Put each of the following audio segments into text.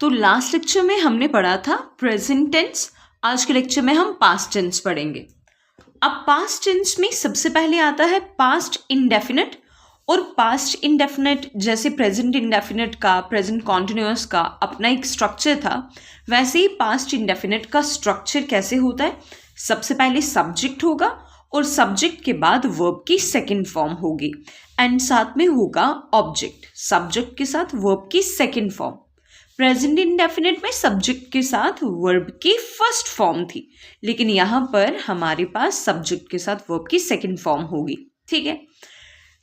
तो last lecture में हमने पढ़ा था प्रेजेंट टेंस। आज के लेक्चर में हम पास्ट टेंस पढ़ेंगे। अब पास्ट टेंस में सबसे पहले आता है पास्ट इंडेफिनिट। और पास्ट इंडेफिनिट जैसे प्रेजेंट इंडेफिनिट का, प्रेजेंट कॉन्टिन्यूअस का अपना एक स्ट्रक्चर था, वैसे ही पास्ट इंडेफिनिट का स्ट्रक्चर कैसे होता है। सबसे पहले सब्जेक्ट होगा और सब्जेक्ट के बाद वर्ब की सेकेंड फॉर्म होगी एंड साथ में होगा ऑब्जेक्ट। सब्जेक्ट के साथ वर्ब की सेकेंड फॉर्म। प्रेजेंट इंडेफिनिट में सब्जेक्ट के साथ वर्ब की फर्स्ट फॉर्म थी, लेकिन यहां पर हमारे पास सब्जेक्ट के साथ वर्ब की सेकेंड फॉर्म होगी। ठीक है,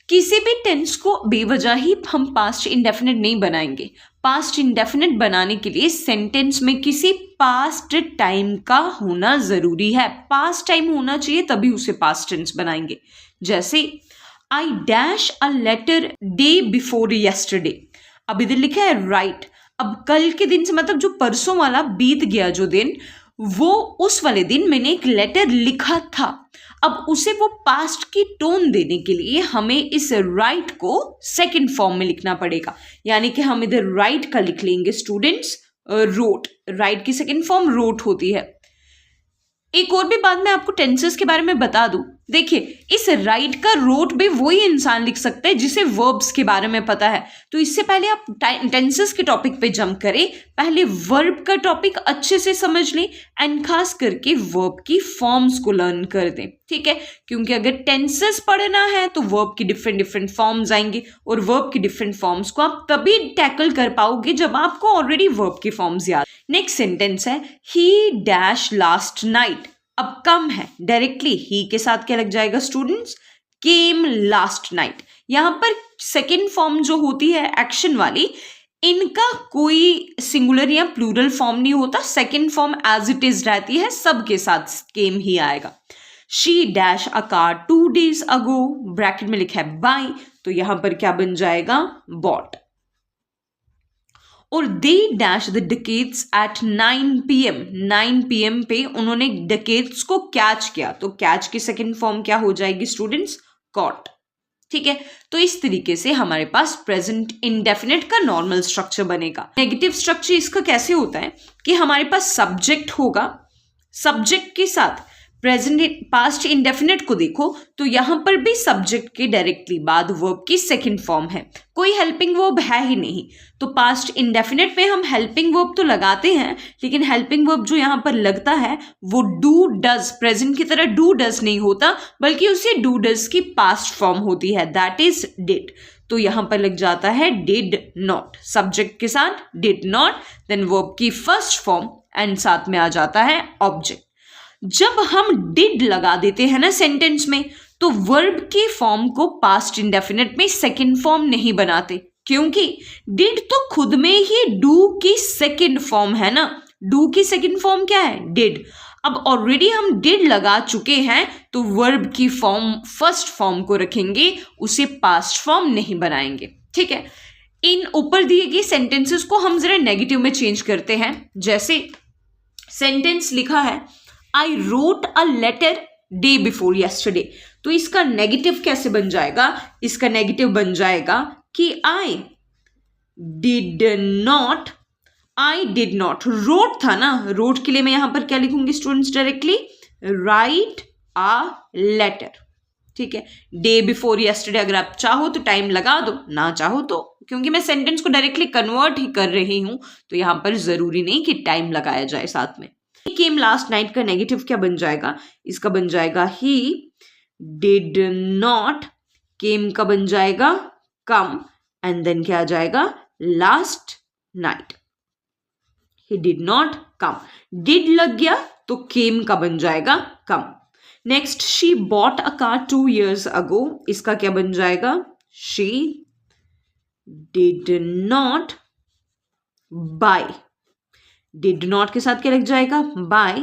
किसी भी टेंस को बेवजह ही हम पास्ट इंडेफिनिट नहीं बनाएंगे। पास्ट इंडेफिनिट बनाने के लिए सेंटेंस में किसी पास्ट टाइम का होना जरूरी है। पास्ट टाइम होना चाहिए तभी उसे पास्ट टेंस बनाएंगे। जैसे I dash a letter day before yesterday. अब इधर लिखा है राइट। अब कल के दिन से मतलब जो परसों वाला बीत गया जो दिन, वो उस वाले दिन मैंने एक लेटर लिखा था। अब उसे वो पास्ट की टोन देने के लिए हमें इस राइट को सेकंड फॉर्म में लिखना पड़ेगा। यानी कि हम इधर राइट का लिख लेंगे स्टूडेंट्स रोट। राइट की सेकंड फॉर्म रोट होती है। एक और भी बात मैं आपको टेंसेस के बारे में बता दूं। देखिए, इस राइट का रोट भी वही इंसान लिख सकता है जिसे वर्ब्स के बारे में पता है। तो इससे पहले आप टेंसेस के टॉपिक पे जंप करें, पहले वर्ब का टॉपिक अच्छे से समझ लें एंड खास करके वर्ब की फॉर्म्स को लर्न कर दें। ठीक है, क्योंकि अगर टेंसेस पढ़ना है तो वर्ब की डिफरेंट डिफरेंट फॉर्म्स आएंगे और वर्ब की डिफरेंट फॉर्म्स को आप तभी टैकल कर पाओगे जब आपको ऑलरेडी वर्ब की फॉर्म्स याद। नेक्स्ट सेंटेंस है ही डैश लास्ट नाइट। अब कम है, डायरेक्टली ही के साथ क्या लग जाएगा स्टूडेंट्स, केम लास्ट नाइट। यहां पर सेकेंड फॉर्म जो होती है एक्शन वाली, इनका कोई सिंगुलर या प्लूरल फॉर्म नहीं होता। Second form as it is रहती है, सबके साथ केम ही आएगा। She dash a car 2 days ago, bracket में लिखा है बाय, तो यहां पर क्या बन जाएगा, बॉट। और they dash the ducks at 9 PM। 9 PM पे उन्होंने डकेट्स को कैच किया, तो कैच की सेकेंड फॉर्म क्या हो जाएगी स्टूडेंट्स, कॉट। ठीक है, तो इस तरीके से हमारे पास प्रेजेंट इंडेफिनिट का नॉर्मल स्ट्रक्चर बनेगा। नेगेटिव स्ट्रक्चर इसका कैसे होता है कि हमारे पास सब्जेक्ट होगा, सब्जेक्ट के साथ प्रेजेंट पास्ट इंडेफिनिट को देखो तो यहां पर भी सब्जेक्ट के डायरेक्टली बाद वर्ब की सेकंड फॉर्म है, कोई हेल्पिंग वर्ब है ही नहीं। तो पास्ट इंडेफिनिट में हम हेल्पिंग वर्ब तो लगाते हैं, लेकिन हेल्पिंग वर्ब जो यहां पर लगता है वो डू डज, प्रेजेंट की तरह डू डज नहीं होता, बल्कि उसे डू डज की पास्ट फॉर्म होती है, दैट इज डिड। तो यहां पर लग जाता है डिड नॉट, सब्जेक्ट के साथ डिड नॉट, देन वर्ब की फर्स्ट फॉर्म एंड साथ में आ जाता है ऑब्जेक्ट। जब हम डिड लगा देते हैं ना सेंटेंस में, तो वर्ब की फॉर्म को पास्ट इंडेफिनिट में सेकंड फॉर्म नहीं बनाते, क्योंकि डिड तो खुद में ही डू की सेकंड फॉर्म है ना। डू की सेकंड फॉर्म क्या है, डिड। अब ऑलरेडी हम डिड लगा चुके हैं, तो वर्ब की फॉर्म फर्स्ट फॉर्म को रखेंगे, उसे पास्ट फॉर्म नहीं बनाएंगे। ठीक है, इन ऊपर दिए गए सेंटेंसेस को हम जरा नेगेटिव में चेंज करते हैं। जैसे सेंटेंस लिखा है I wrote a letter day before yesterday, तो इसका नेगेटिव कैसे बन जाएगा, इसका नेगेटिव बन जाएगा कि I did not, I did not, wrote था ना, रोट के लिए मैं यहां पर क्या लिखूंगी students, directly write a letter. ठीक है, डे बिफोर यस्टरडे अगर आप चाहो तो टाइम लगा दो, ना चाहो तो, क्योंकि मैं सेंटेंस को डायरेक्टली कन्वर्ट ही कर रही हूं तो यहां पर जरूरी नहीं कि टाइम लगाया जाए साथ में। केम लास्ट नाइट का नेगेटिव क्या बन जाएगा, इसका बन जाएगा ही डिड नॉट, केम का बन जाएगा कम, एंड देन क्या आ जाएगा last night, he did not come. Did लग गया तो केम का बन जाएगा come. Next, she bought a car 2 years ago, इसका क्या बन जाएगा, she did not buy, did not के साथ क्या लग जाएगा, buy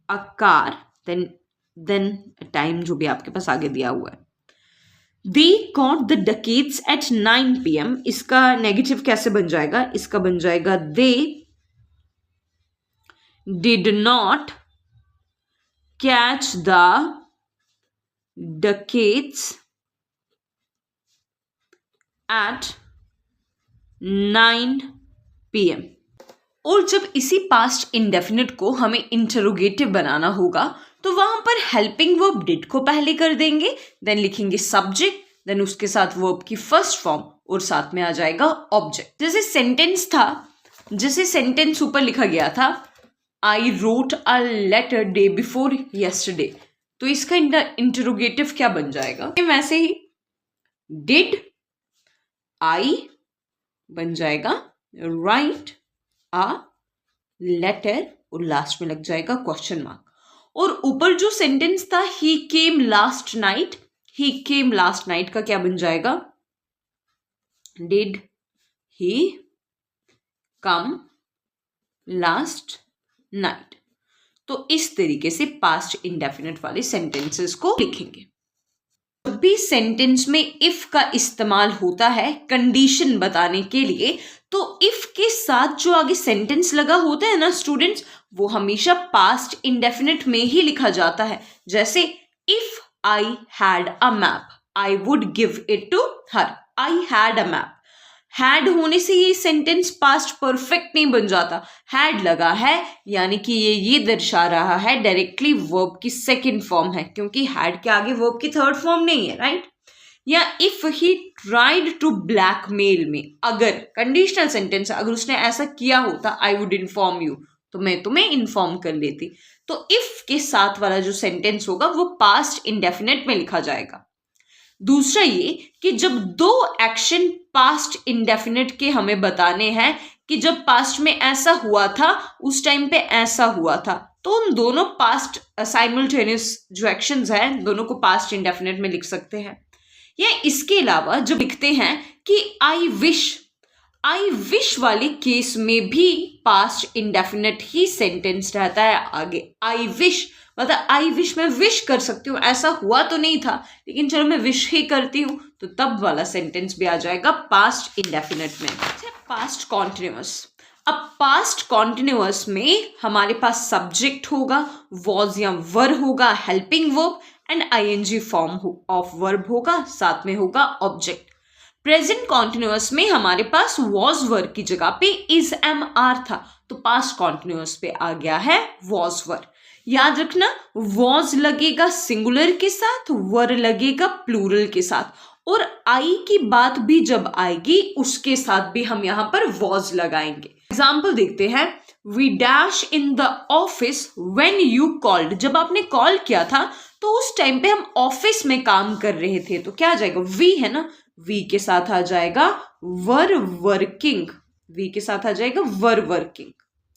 a car, then time जो भी आपके पास आगे दिया हुआ है। They caught the ducks at 9 PM, इसका नेगेटिव कैसे बन जाएगा, इसका बन जाएगा दे did not catch the ducks at 9 PM। और जब इसी पास्ट इंडेफिनिट को हमें इंटरोगेटिव बनाना होगा तो वहां पर हेल्पिंग वर्ब डिड को पहले कर देंगे, देन लिखेंगे सब्जेक्ट, देन उसके साथ वर्ब की फर्स्ट फॉर्म और साथ में आ जाएगा ऑब्जेक्ट। जैसे सेंटेंस ऊपर लिखा गया था I wrote a letter day before yesterday, तो इसका इंटरोगेटिव क्या बन जाएगा? वैसे ही डिड आई बन जाएगा राइट अ लेटर और लास्ट में लग जाएगा क्वेश्चन मार्क। और ऊपर जो सेंटेंस था ही केम लास्ट नाइट, ही केम लास्ट नाइट का क्या बन जाएगा? Did he come last night. तो इस तरीके से पास्ट इंडेफिनिट वाले सेंटेंसेस को लिखेंगे। जब भी सेंटेंस में इफ का इस्तेमाल होता है कंडीशन बताने के लिए, तो इफ के साथ जो आगे सेंटेंस लगा होता है ना स्टूडेंट्स, वो हमेशा पास्ट इंडेफिनिट में ही लिखा जाता है। जैसे if I had a map I would give it to her. I had a map, had होने से ये सेंटेंस पास्ट परफेक्ट नहीं बन जाता। हैड लगा है यानी कि ये दर्शा रहा है डायरेक्टली वर्ब की सेकंड फॉर्म है, क्योंकि हैड के आगे वर्ब की थर्ड फॉर्म नहीं है, राइट। या if he tried to blackmail में, अगर कंडीशनल सेंटेंस, अगर उसने ऐसा किया होता आई वुड इन्फॉर्म यू, तो मैं तुम्हें इन्फॉर्म कर लेती। तो इफ के साथ वाला जो सेंटेंस होगा वो पास्ट इंडेफिनिट में लिखा जाएगा। दूसरा ये कि जब दो एक्शन पास्ट इंडेफिनिट के हमें बताने हैं कि जब पास्ट में ऐसा हुआ था उस टाइम पे ऐसा हुआ था, तो उन दोनों पास्ट साइमल्टेनियस जो एक्शंस हैं दोनों को पास्ट इंडेफिनिट में लिख सकते हैं। या इसके अलावा जब लिखते हैं कि आई विश वाले केस में भी पास्ट इंडेफिनिट ही सेंटेंस रहता है आगे। आई विश मतलब आई विश मैं विश कर सकती हूँ, ऐसा हुआ तो नहीं था लेकिन चलो मैं विश ही करती हूँ, तो तब वाला सेंटेंस भी आ जाएगा पास्ट इंडेफिनिट में। पास्ट कॉन्टिन्यूअस, अब पास्ट कॉन्टिन्यूअस में हमारे पास सब्जेक्ट होगा, वॉज या वर होगा, helping verb and ING form of verb होगा, साथ में होगा ऑब्जेक्ट। प्रेजेंट कॉन्टिन्यूअस में हमारे पास वॉज वर्ब की जगह पे इज एम आर था, तो पास्ट कॉन्टिन्यूअस पे आ गया है वॉज वर। याद रखना वॉज लगेगा सिंगुलर के साथ, वर लगेगा प्लूरल के साथ, और आई की बात भी जब आएगी उसके साथ भी हम यहाँ पर वॉज लगाएंगे। एग्जाम्पल देखते हैं, we dash in the office when you called, जब आपने कॉल किया था तो उस टाइम पे हम ऑफिस में काम कर रहे थे, तो क्या आ जाएगा? वी है ना, वी के साथ आ जाएगा वर वर्किंग, वी के साथ आ जाएगा वर वर्किंग।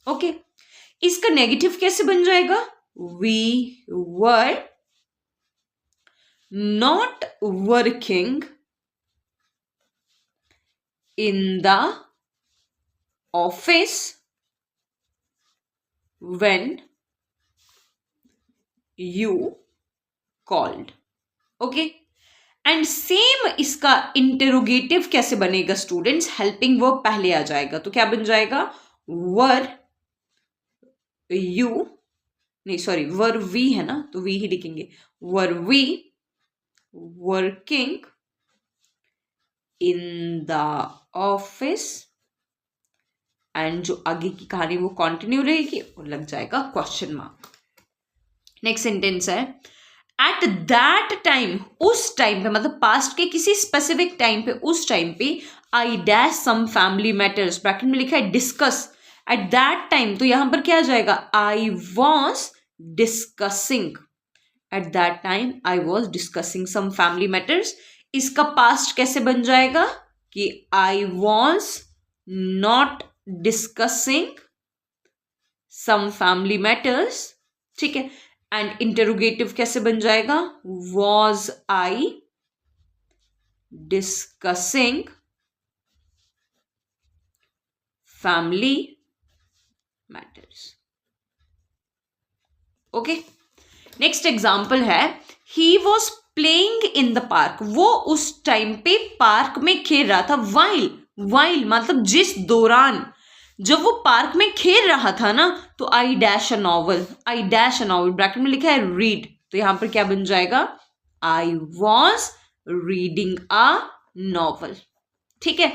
ओके, इसका नेगेटिव कैसे बन जाएगा? We were not working in the office when you called. Okay, and same इसका इंटेरोगेटिव कैसे बनेगा स्टूडेंट्स? हेल्पिंग वर्ब पहले आ जाएगा, तो क्या बन जाएगा? वर यू, नहीं सॉरी वर वी है ना, तो वी ही लिखेंगे, were we working in the office, and जो आगे की कहानी वो कंटिन्यू रहेगी और लग जाएगा क्वेश्चन मार्क। नेक्स्ट सेंटेंस है, एट दैट टाइम, उस टाइम पे, मतलब पास्ट के किसी स्पेसिफिक टाइम पे, उस टाइम पे I dash some family matters, bracket में लिखा है डिस्कस, एट दैट टाइम, तो यहां पर क्या आ जाएगा? I was discussing, at that time I was discussing some family matters. इसका पास्ट कैसे बन जाएगा? कि I was not discussing some family matters, ठीक है। एंड इंटरोगेटिव कैसे बन जाएगा? Was I discussing family matters. Okay, next example है, he was playing in the park, वो उस टाइम पे पार्क में खेल रहा था। वाइल मतलब जिस दौरान, जब वो पार्क में खेल रहा था ना, तो आई dash a novel, I dash a novel, bracket में लिखा है रीड, तो यहां पर क्या बन जाएगा? I was reading a novel, ठीक है।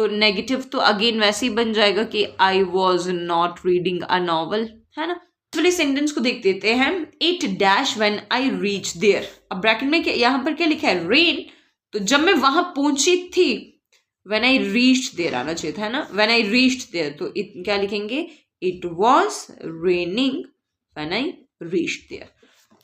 तो नेगेटिव तो अगेन वैसे ही बन जाएगा कि I was not reading a novel, है ना। वाले सेंटेंस को देख देते हैं, it dash when I reach there. अब ब्रैकेट में क्या, यहाँ पर क्या लिखा है, रेन, तो जब मैं वहां पहुंची थी, व्हेन आई रीच्ड देयर आना चाहिए था, है ना, व्हेन आई रीच्ड देयर, तो क्या लिखेंगे, it was raining when I reached there.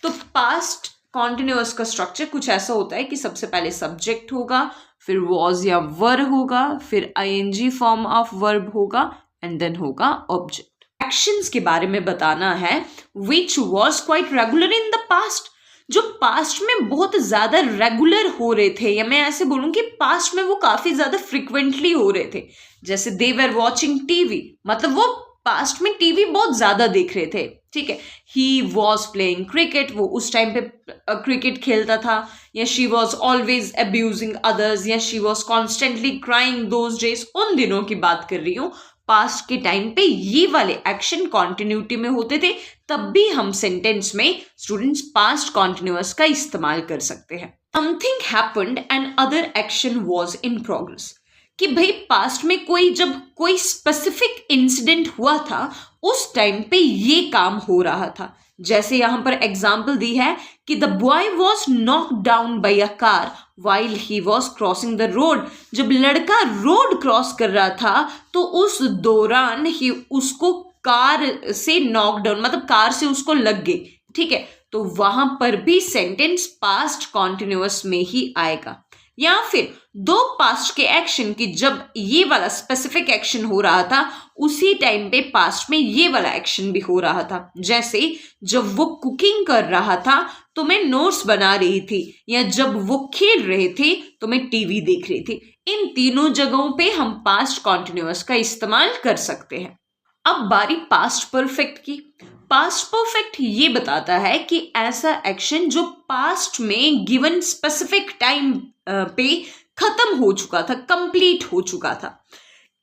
तो पास्ट कॉन्टिन्यूअस का स्ट्रक्चर कुछ ऐसा होता है कि सबसे पहले सब्जेक्ट होगा, फिर वॉज या वर होगा, फिर आईएनजी फॉर्म ऑफ वर्ब होगा, एंड देन होगा ऑब्जेक्ट। एक्शंस के बारे में बताना है, which was quite regular in the past, जो पास्ट में बहुत ज्यादा रेगुलर हो रहे थे, या मैं ऐसे बोलूं कि पास्ट में वो काफी ज्यादा फ्रिक्वेंटली हो रहे थे। जैसे दे वर वॉचिंग टीवी, मतलब वो पास्ट में टीवी बहुत ज्यादा देख रहे थे, ठीक है। ही वॉज प्लेइंग क्रिकेट, वो उस टाइम पे क्रिकेट खेलता था। या she was always abusing others, या she was constantly crying those days, उन दिनों की बात कर रही हूँ। पास्ट के टाइम पे ये वाले एक्शन कॉन्टिन्यूटी में होते थे, तब भी हम सेंटेंस में स्टूडेंट्स पास्ट कॉन्टिन्यूअस का इस्तेमाल कर सकते हैं। Something happened and other action was in progress, कि भाई पास्ट में जब कोई स्पेसिफिक इंसिडेंट हुआ था, उस टाइम पे ये काम हो रहा था। जैसे यहां पर एग्जाम्पल दी है कि the boy was knocked down by a car while he was crossing the road, जब लड़का रोड क्रॉस कर रहा था तो उस दौरान ही उसको कार से नॉक डाउन, मतलब कार से उसको लग गई, ठीक है। तो वहां पर भी सेंटेंस पास्ट कॉन्टिन्यूअस में ही आएगा। या फिर दो पास्ट के एक्शन की जब ये वाला स्पेसिफिक एक्शन हो रहा था, उसी टाइम पे पास्ट में ये वाला एक्शन भी हो रहा था। जैसे जब वो कुकिंग कर रहा था तो मैं नोट्स बना रही थी, या जब वो खेल रहे थे तो मैं टीवी देख रही थी। इन तीनों जगहों पे हम पास्ट कॉन्टिन्यूअस का इस्तेमाल कर सकते हैं। अब बारी पास्ट परफेक्ट की। पास्ट परफेक्ट ये बताता है कि ऐसा एक्शन जो पास्ट में गिवन स्पेसिफिक टाइम पे खत्म हो चुका था, कंप्लीट हो चुका था।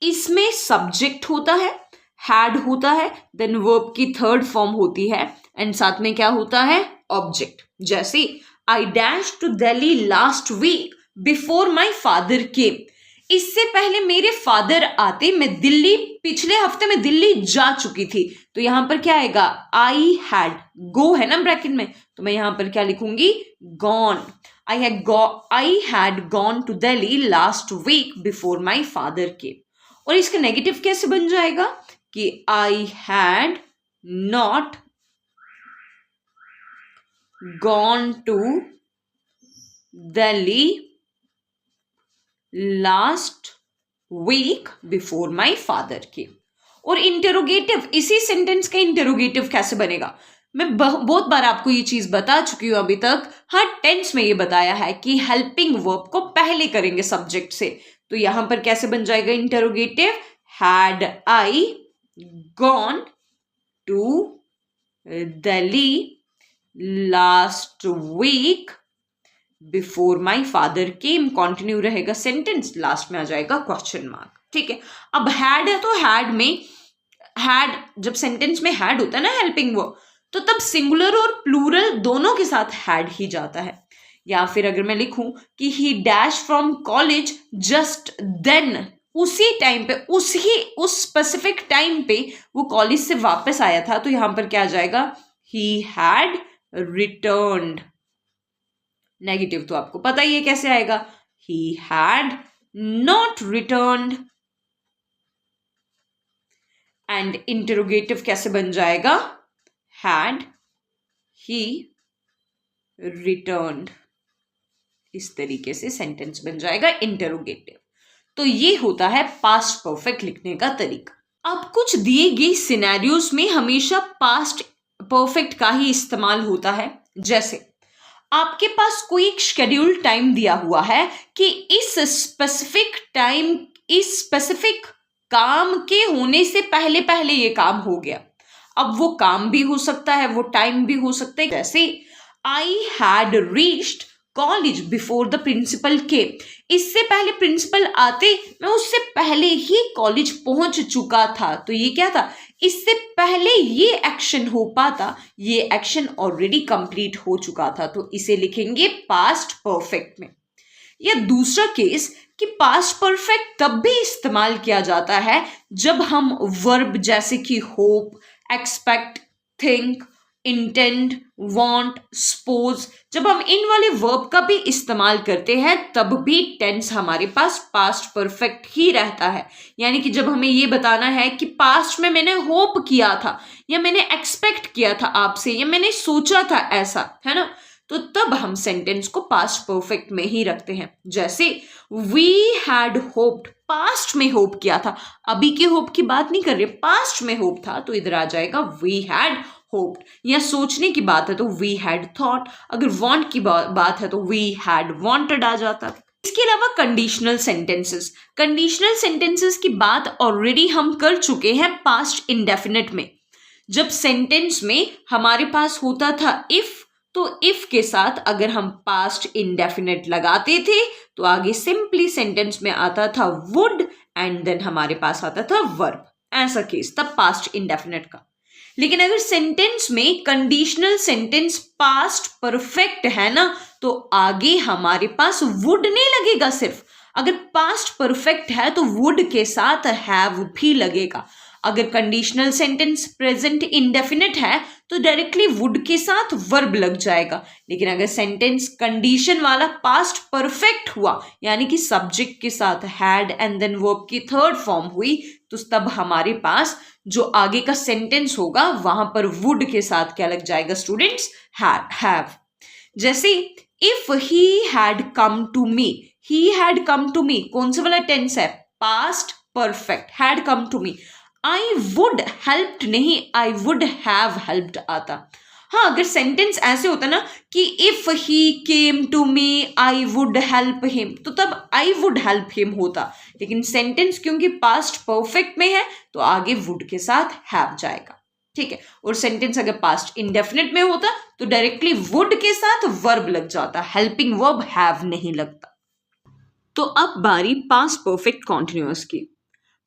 इसमें सब्जेक्ट होता है, हैड होता है, देन वर्ब की थर्ड फॉर्म होती है, एंड साथ में क्या होता है, ऑब्जेक्ट। जैसे I dash to Delhi last week before my father came, इससे पहले मेरे फादर आते मैं दिल्ली, पिछले हफ्ते में दिल्ली जा चुकी थी। तो यहां पर क्या आएगा, आई हैड, गो है ना ब्रैकेट में, तो मैं यहां पर क्या लिखूंगी, gone. I had gone to Delhi last week before my father came. और इसका नेगेटिव कैसे बन जाएगा कि I had not gone to Delhi last week before my father came. और इंटेरोगेटिव, इसी सेंटेंस का इंटेरोगेटिव कैसे बनेगा, मैं बहुत बार आपको ये चीज बता चुकी हूं अभी तक। हर टेंस में ये बताया है कि हेल्पिंग वर्ब को पहले करेंगे सब्जेक्ट से। तो यहां पर कैसे बन जाएगा interrogative, had I gone to Delhi last week before my father came, continue रहेगा सेंटेंस, लास्ट में आ जाएगा क्वेश्चन मार्क, ठीक है। अब हैड है तो हैड में, हैड जब सेंटेंस में हैड होता है ना हेल्पिंग वर्ब, तो तब सिंगुलर और प्लूरल दोनों के साथ हैड ही जाता है। या फिर अगर मैं लिखूं कि he dash from college just then, उसी टाइम पे, उस स्पेसिफिक टाइम पे वो कॉलेज से वापस आया था, तो यहां पर क्या आ जाएगा, ही हैड रिटर्न्ड। नेगेटिव तो आपको पता ही है कैसे आएगा, he had not returned. And interrogative कैसे बन जाएगा, had he returned। इस तरीके से सेंटेंस बन जाएगा इंटरोगेटिव। तो ये होता है पास्ट परफेक्ट लिखने का तरीका। अब कुछ दिए गए सिनेरियोस में हमेशा पास्ट परफेक्ट का ही इस्तेमाल होता है। जैसे आपके पास कोई एक शेड्यूल टाइम दिया हुआ है कि इस स्पेसिफिक टाइम, इस स्पेसिफिक काम के होने से पहले पहले ये काम हो गया। अब वो काम भी हो सकता है, वो टाइम भी हो सकता है। जैसे I had reached college before the principal came, इससे पहले प्रिंसिपल आते मैं उससे पहले ही कॉलेज पहुंच चुका था। तो ये क्या था, इससे पहले ये एक्शन हो पाता, ये एक्शन ऑलरेडी कंप्लीट हो चुका था, तो इसे लिखेंगे पास्ट परफेक्ट में। या दूसरा केस कि पास्ट परफेक्ट तब भी इस्तेमाल किया जाता है जब हम वर्ब जैसे कि hope, expect, think, intend, want, suppose, जब हम इन वाले वर्ब का भी इस्तेमाल करते हैं तब भी टेंस हमारे पास पास्ट परफेक्ट ही रहता है। यानी कि जब हमें ये बताना है कि पास्ट में मैंने होप किया था, या मैंने एक्सपेक्ट किया था आपसे, या मैंने सोचा था ऐसा, है ना, तो तब हम सेंटेंस को पास्ट परफेक्ट में ही रखते हैं। जैसे वी हैड होप्ड, पास्ट में होप किया था, अभी के होप की बात नहीं कर रहे, पास्ट में होप था, तो इधर आ जाएगा वी हैड होप्ड। या सोचने की बात है तो वी हैड थॉट, अगर वांट की बात है तो वी हैड वांटेड आ जाता। इसके अलावा कंडीशनल सेंटेंसेस, कंडीशनल सेंटेंसेस की बात ऑलरेडी हम कर चुके हैं पास्ट इंडेफिनिट में। जब सेंटेंस में हमारे पास होता था इफ, तो इफ के साथ अगर हम पास्ट इंडेफिनिट लगाते थे तो आगे सिंपली सेंटेंस में आता था वुड एंड देन हमारे पास आता था वर्ब, ऐसा केस तब पास्ट इंडेफिनिट का। लेकिन अगर सेंटेंस में कंडीशनल सेंटेंस पास्ट परफेक्ट है ना, तो आगे हमारे पास वुड नहीं लगेगा सिर्फ, अगर पास्ट परफेक्ट है तो वुड के साथ हैव भी लगेगा। अगर कंडीशनल सेंटेंस प्रेजेंट इंडेफिनिट है तो डायरेक्टली वुड के साथ वर्ब लग जाएगा। लेकिन अगर सेंटेंस कंडीशन वाला पास्ट परफेक्ट हुआ, यानी कि सब्जेक्ट के साथ हैड एंड देन वर्ब की थर्ड फॉर्म हुई, तो तब हमारे पास जो आगे का सेंटेंस होगा वहां पर वुड के साथ क्या लग जाएगा स्टूडेंट्स, हैव। जैसे if he had come to me, he had come to me कौन सा वाला टेंस है, past perfect, had come to me. I would helped नहीं, आई वुड हैव हेल्प्ड आता। हाँ, अगर सेंटेंस ऐसे होता ना कि if he came to me I would help him, तो तब आई वुड हेल्प हिम होता। लेकिन सेंटेंस क्योंकि पास्ट परफेक्ट में है तो आगे वुड के साथ हैव जाएगा, ठीक है। और सेंटेंस अगर पास्ट इंडेफिनिट में होता तो डायरेक्टली वुड के साथ वर्ब लग जाता, हेल्पिंग वर्ब हैव नहीं लगता। तो अब बारी पास्ट परफेक्ट कॉन्टिन्यूअस की।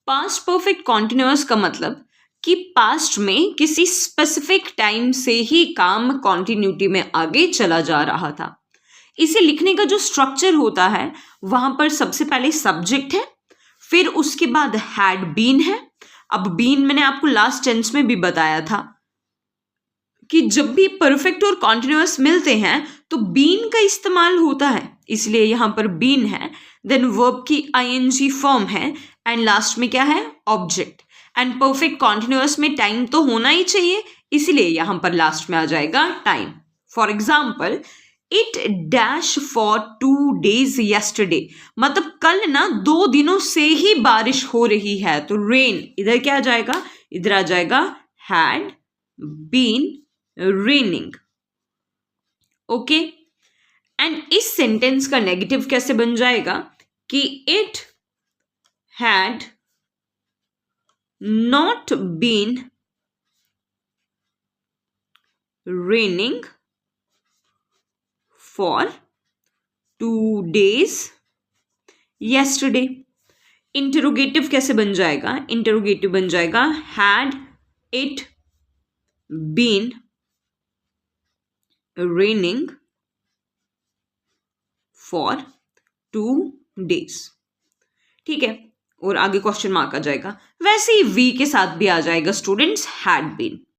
पास्ट परफेक्ट कॉन्टिन्यूअस का मतलब कि पास्ट में किसी स्पेसिफिक टाइम से ही काम कॉन्टिन्यूटी में आगे चला जा रहा था। इसे लिखने का जो स्ट्रक्चर होता है वहां पर सबसे पहले सब्जेक्ट है, फिर उसके बाद हैड बीन है। अब बीन मैंने आपको लास्ट टेंस में भी बताया था कि जब भी परफेक्ट और कॉन्टिन्यूअस मिलते हैं तो बीन का इस्तेमाल होता है, इसलिए यहां पर बीन है। देन वर्ब की आईएनजी फॉर्म है एंड लास्ट में क्या है, ऑब्जेक्ट। एंड परफेक्ट कॉन्टिन्यूअस में टाइम तो होना ही चाहिए, इसलिए यहां पर लास्ट में आ जाएगा time. For example it dash for 2 days yesterday, मतलब कल ना 2 दिनों से ही बारिश हो रही है, तो रेन इधर क्या आ जाएगा, इधर आ जाएगा had been raining. Okay, and इस सेंटेंस का नेगेटिव कैसे बन जाएगा कि it had not been raining for 2 days yesterday। Interrogative कैसे बन जाएगा, इंटरोगेटिव बन जाएगा had it been raining for 2 days, ठीक है। और आगे क्वेश्चन मार्क आ जाएगा। वैसे ही वी के साथ भी आ जाएगा स्टूडेंट्स हैड बीन।